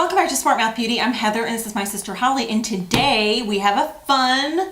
Welcome back to Smart Mouth Beauty. I'm Heather and this is my sister Holly, and today we have a fun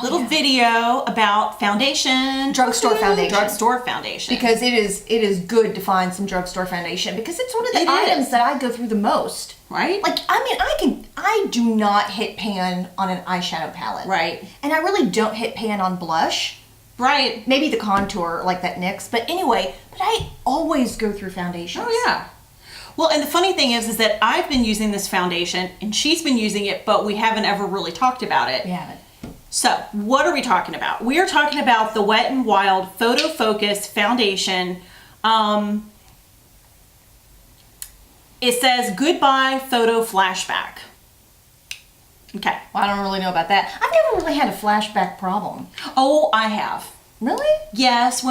little video about foundation. Drugstore foundation. Drugstore foundation. Because it is good to find some drugstore foundation because it's one of the items that I go through the most. Right? Like, I do not hit pan on an eyeshadow palette. Right. And I really don't hit pan on blush. Right. Maybe the contour, like that NYX. But anyway, I always go through foundations. Oh, yeah. Well, and the funny thing is that I've been using this foundation and she's been using it, but we haven't ever really talked about it. We haven't. So, what are we talking about? We are talking about the Wet n Wild Photo Focus Foundation. It says, goodbye photo flashback. Okay. Well, I don't really know about that. I've never really had a flashback problem. Oh, I have. Really? Yes,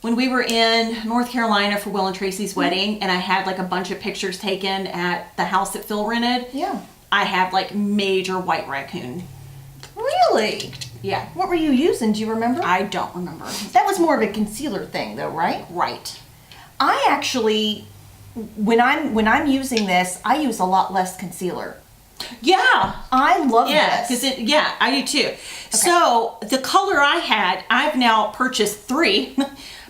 when we were in North Carolina for Will and Tracy's wedding, and I had like a bunch of pictures taken at the house that Phil rented. Yeah. I had like major white raccoon. Really? Yeah. What were you using? Do you remember? I don't remember. That was more of a concealer thing though, right? Right. I actually, when I'm using this, I use a lot less concealer. Yeah. I love Yeah, this. because I do too. Okay. So the color I had, I've now purchased 3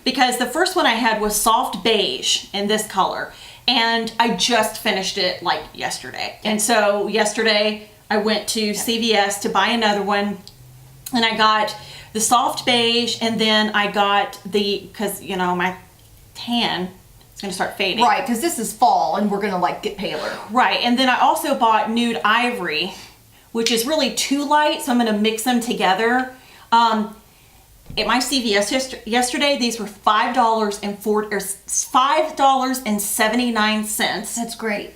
because the first one I had was soft beige in this color, and I just finished it like yesterday. And so yesterday I went to CVS to buy another one, and I got the soft beige, and then I got because you know my tan is going to start fading. Right, because this is fall and we're going to like get paler. Right, and then I also bought nude ivory, which is really too light, so I'm going to mix them together. At my CVS yesterday, these were $5.79. That's great.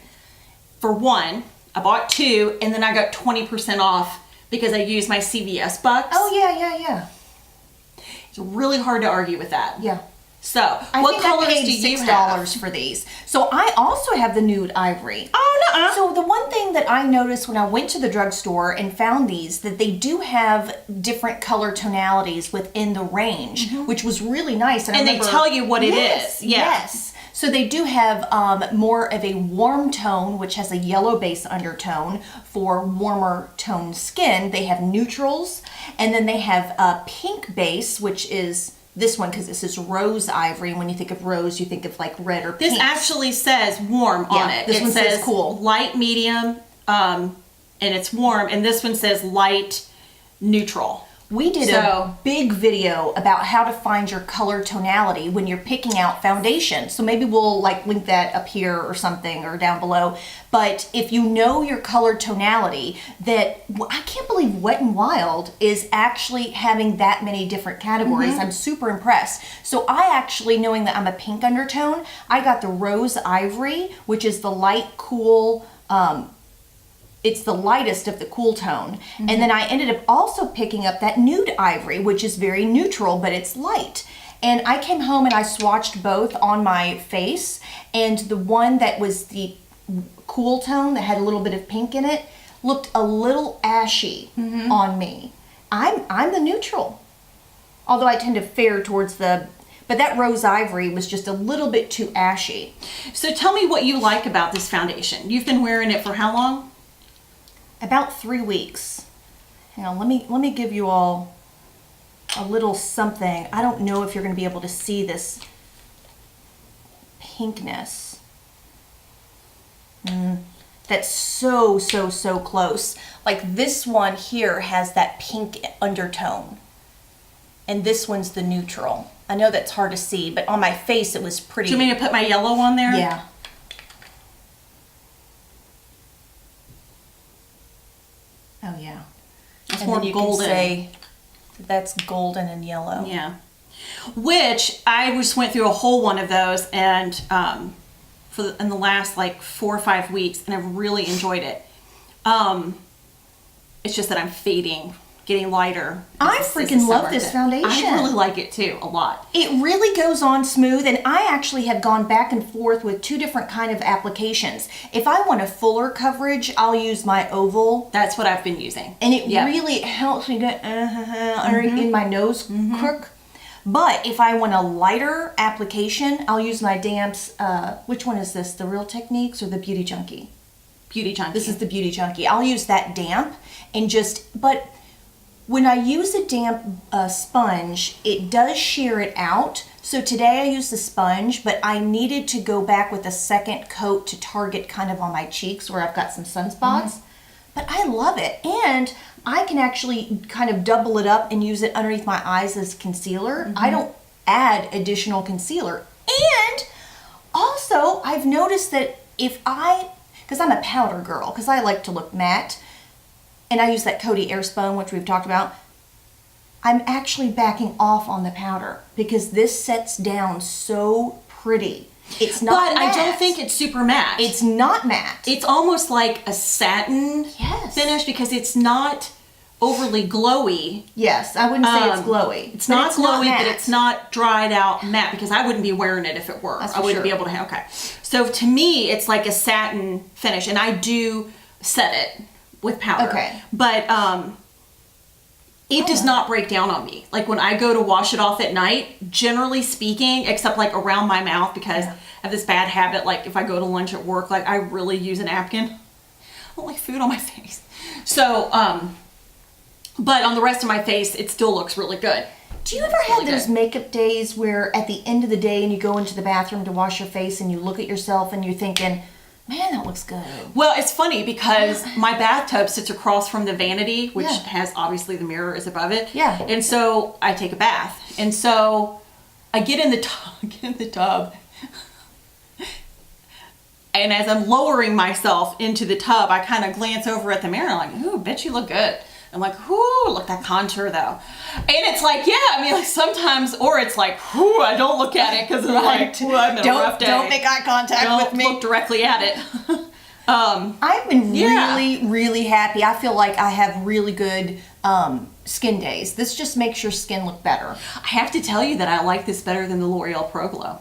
For one. I bought 2, and then I got 20% off because I used my CVS bucks. Oh yeah. It's really hard to argue with that. Yeah. So, what colors do you have? $6 for these. So I also have the nude ivory. Oh, no. So the one thing that I noticed when I went to the drugstore and found these, that they do have different color tonalities within the range, which was really nice. And they tell you what it is. Yeah. Yes. So they do have more of a warm tone, which has a yellow base undertone for warmer toned skin. They have neutrals, and then they have a pink base, which is this one, because this is rose ivory. When you think of rose, you think of like red or pink. This actually says warm on it. This one says cool. Light, medium, and it's warm. And this one says light, neutral. We did a big video about how to find your color tonality when you're picking out foundation. So maybe we'll like link that up here or something or down below. But if you know your color tonality, I can't believe Wet n Wild is actually having that many different categories. I'm super impressed. So I actually, knowing that I'm a pink undertone, I got the rose ivory, which is the light, cool, it's the lightest of the cool tone. And then I ended up also picking up that nude ivory, which is very neutral, but it's light. And I came home and I swatched both on my face, and the one that was the cool tone that had a little bit of pink in it looked a little ashy on me. I'm the neutral. Although I tend to fare towards but that rose ivory was just a little bit too ashy. So tell me what you like about this foundation. You've been wearing it for how long? About 3 weeks. Hang on, let me give you all a little something. I don't know if you're going to be able to see this pinkness. That's so close. Like this one here has that pink undertone, and this one's the neutral. I know that's hard to see, but on my face it was pretty. Do you mean to put my yellow on there? Yeah. Oh yeah. It's and more then you golden. Can say that's golden and yellow. Yeah. Which I just went through a whole one of those, and in the last like 4 or 5 weeks, and I've really enjoyed it. It's just that I'm fading, getting lighter. I freaking love this foundation. I really like it too, a lot. It really goes on smooth, and I actually have gone back and forth with 2 different kind of applications. If I want a fuller coverage, I'll use my oval. That's what I've been using. And it really helps me get in my nose crook. But if I want a lighter application, I'll use my damps. Which one is this? The Real Techniques or the Beauty Junkie? Beauty Junkie. This is the Beauty Junkie. I'll use that damp and but when I use a damp sponge, it does shear it out. So today I used the sponge, but I needed to go back with a second coat to target kind of on my cheeks where I've got some sunspots. But I love it. And I can actually kind of double it up and use it underneath my eyes as concealer. I don't add additional concealer. And also, I've noticed that because I'm a powder girl, because I like to look matte, and I use that Coty Airspun, which we've talked about, I'm actually backing off on the powder because this sets down so pretty. It's not But matte. I don't think it's super matte. It's not matte. It's almost like a satin finish because it's not overly glowy. Yes, I wouldn't say it's glowy. It's not glowy, matte. but it's not dried out matte because I wouldn't be wearing it if it were. That's I for wouldn't be sure. able to have, okay. So to me, it's like a satin finish, and I do set it with powder. Okay. But it does not break down on me. Like when I go to wash it off at night, generally speaking, except like around my mouth because I have this bad habit, like if I go to lunch at work, like I really use a napkin. I don't like food on my face. So, but on the rest of my face, it still looks really good. Do you ever have those makeup days where at the end of the day and you go into the bathroom to wash your face and you look at yourself and you're thinking, man, that looks good? Well, it's funny because my bathtub sits across from the vanity, which Yeah. has obviously the mirror is above it. Yeah. And so I take a bath. And so I get in the tub, and as I'm lowering myself into the tub, I kind of glance over at the mirror and I'm like, ooh, bet you look good. I'm like, ooh, look at that contour though. And it's like, yeah, I mean, like sometimes, or it's like, ooh, I don't look at it because I'm like, ooh, I'm in a rough day. Don't make eye contact Don't with me. look directly at it. I've been Yeah. really, really happy. I feel like I have really good skin days. This just makes your skin look better. I have to tell you that I like this better than the L'Oreal Pro Glow.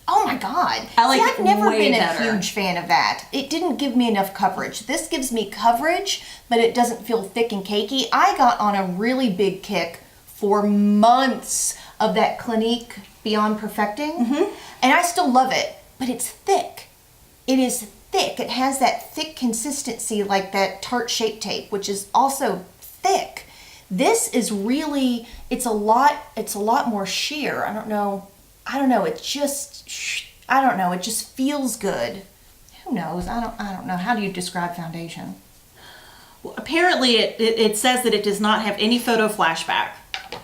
Oh my God. I like I've it never way been better. a huge fan of that. It didn't give me enough coverage. This gives me coverage, but it doesn't feel thick and cakey. I got on a really big kick for months of that Clinique Beyond Perfecting, and I still love it, but it's thick. It is thick. It has that thick consistency like that Tarte Shape Tape, which is also thick. This is really, it's a lot more sheer. I don't know, it just feels good. Who knows? I don't know. How do you describe foundation? Well, apparently it says that it does not have any photo flashback.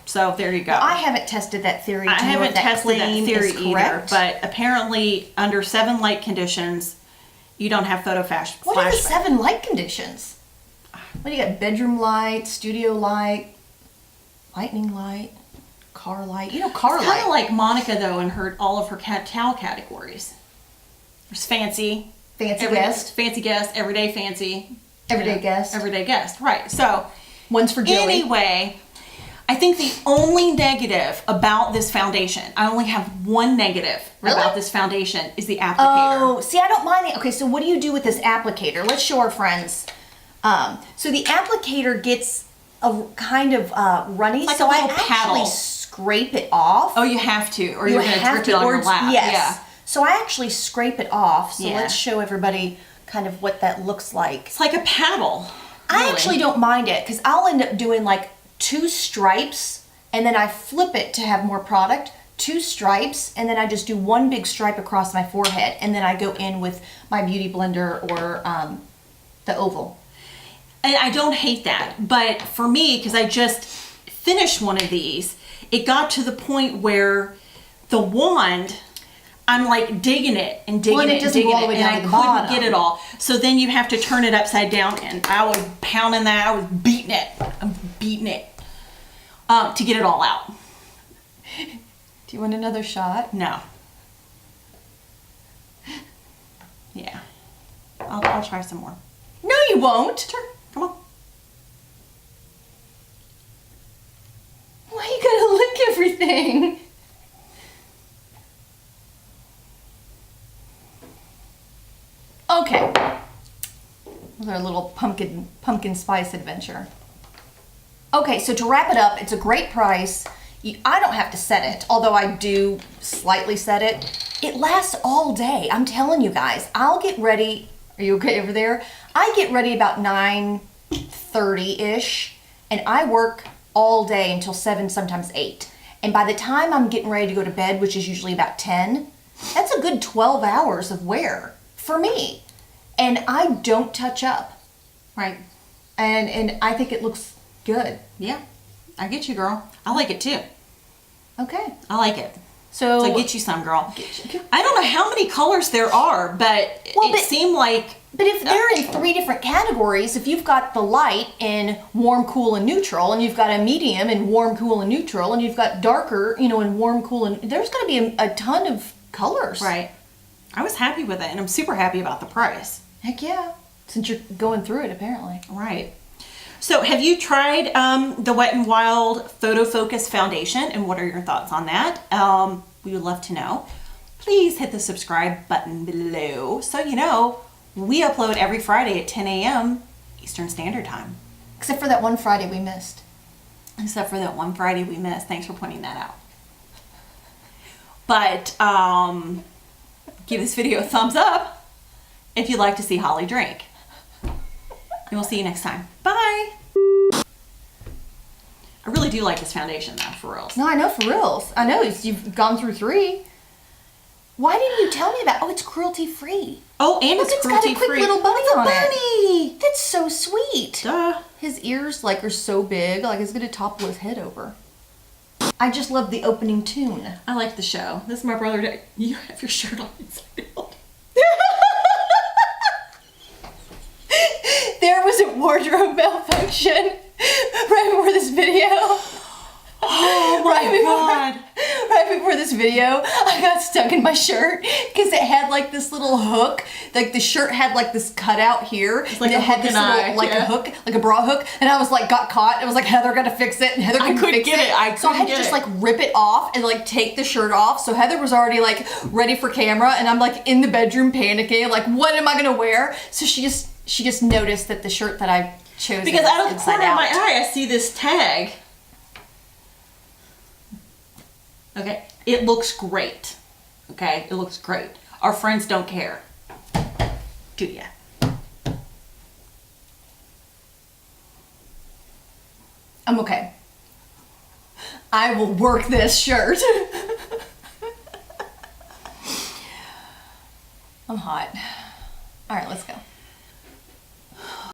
So there you go. I haven't tested that theory to I know haven't if that tested that claim theory is either, correct. but apparently under 7 light conditions, you don't have photo flashback. What are the 7 light conditions? What do you got? Bedroom light, studio light, lightning light, car light. You know, car It's light. kind of like Monica though in all of her towel categories. There's fancy, Guest, fancy guest, everyday fancy, everyday guest. everyday guest. Right. So One's for Joey. anyway, I think the only negative about this foundation, I only have one negative Really? about this foundation, is the applicator. Oh, see, I don't mind the. Okay, so what do you do with this applicator? Let's show our friends. So the applicator gets a kind of runny, Like so a little I actually paddle. scrape it off. Oh, you have to, or you're going to have drip it on your lap. Yes. Yeah. So I actually scrape it off. So Yeah. let's show everybody kind of what that looks like. It's like a paddle. I really. actually don't mind it because I'll end up doing like 2 stripes and then I flip it to have more product. 2 stripes and then I just do 1 big stripe across my forehead and then I go in with my beauty blender or the oval. And I don't hate that, but for me, because I just finished one of these, it got to the point where the wand, I'm like digging it and digging Well, and it it and doesn't digging go all the it, way and down I to the couldn't bottom. get it all. So then you have to turn it upside down, and I was pounding that, I was beating it, I'm beating it to get it all out. Do you want another shot? No. Yeah. I'll try some more. No, you won't. Sure, come on. Why you gotta lick everything? Okay. With our little pumpkin spice adventure. Okay, so to wrap it up, it's a great price. I don't have to set it, although I do slightly set it. It lasts all day. I'm telling you guys, I'll get ready. Are you okay over there? I get ready about 9:30-ish, and I work all day until 7, sometimes 8. And by the time I'm getting ready to go to bed, which is usually about 10, that's a good 12 hours of wear for me. And I don't touch up. Right. And I think it looks good. Yeah. I get you, girl. I like it too. Okay. I like it. So So get you some, girl. I don't know how many colors there are, but it seemed like... But if they're in 3 different categories, if you've got the light in warm, cool, and neutral, and you've got a medium in warm, cool, and neutral, and you've got darker, in warm, cool, and there's going to be a ton of colors. Right. I was happy with it, and I'm super happy about the price. Heck yeah. Since you're going through it, apparently. Right. So have you tried the Wet n Wild Photo Focus Foundation, and what are your thoughts on that? We would love to know. Please hit the subscribe button below so you know we upload every Friday at 10 a.m. Eastern Standard Time. Except for that one Friday we missed. Except for that one Friday we missed. Thanks for pointing that out. But give this video a thumbs up if you'd like to see Holly drink. And we'll see you next time. Bye. I really do like this foundation though, for reals. No, I know, for reals. I know, you've gone through 3. Why didn't you tell me about? Oh, it's cruelty free. Oh, and it's cruelty got a quick free. little bunny on it. Bunny. That's so sweet. Duh. His ears are so big, it's gonna topple his head over. I just love the opening tune. I like the show. This is my brother. You have your shirt on inside out. There was a wardrobe malfunction right before this video. Oh my God. Right before this video, I got stuck in my shirt because it had this little hook. The shirt had this cutout here. Like and it had this little a hook, like a bra hook. And I was got caught. I was Heather gotta fix it. And Heather couldn't couldn't fix get it. So I had to just rip it off and take the shirt off. So Heather was already ready for camera, and I'm in the bedroom panicking. What am I gonna wear? So she just noticed that the shirt that I chose Because out of the inside corner of out. my eye, I see this tag. Okay, it looks great. Okay, it looks great. Our friends don't care. Do ya? I'm okay. I will work this shirt. I'm hot. All right, let's go.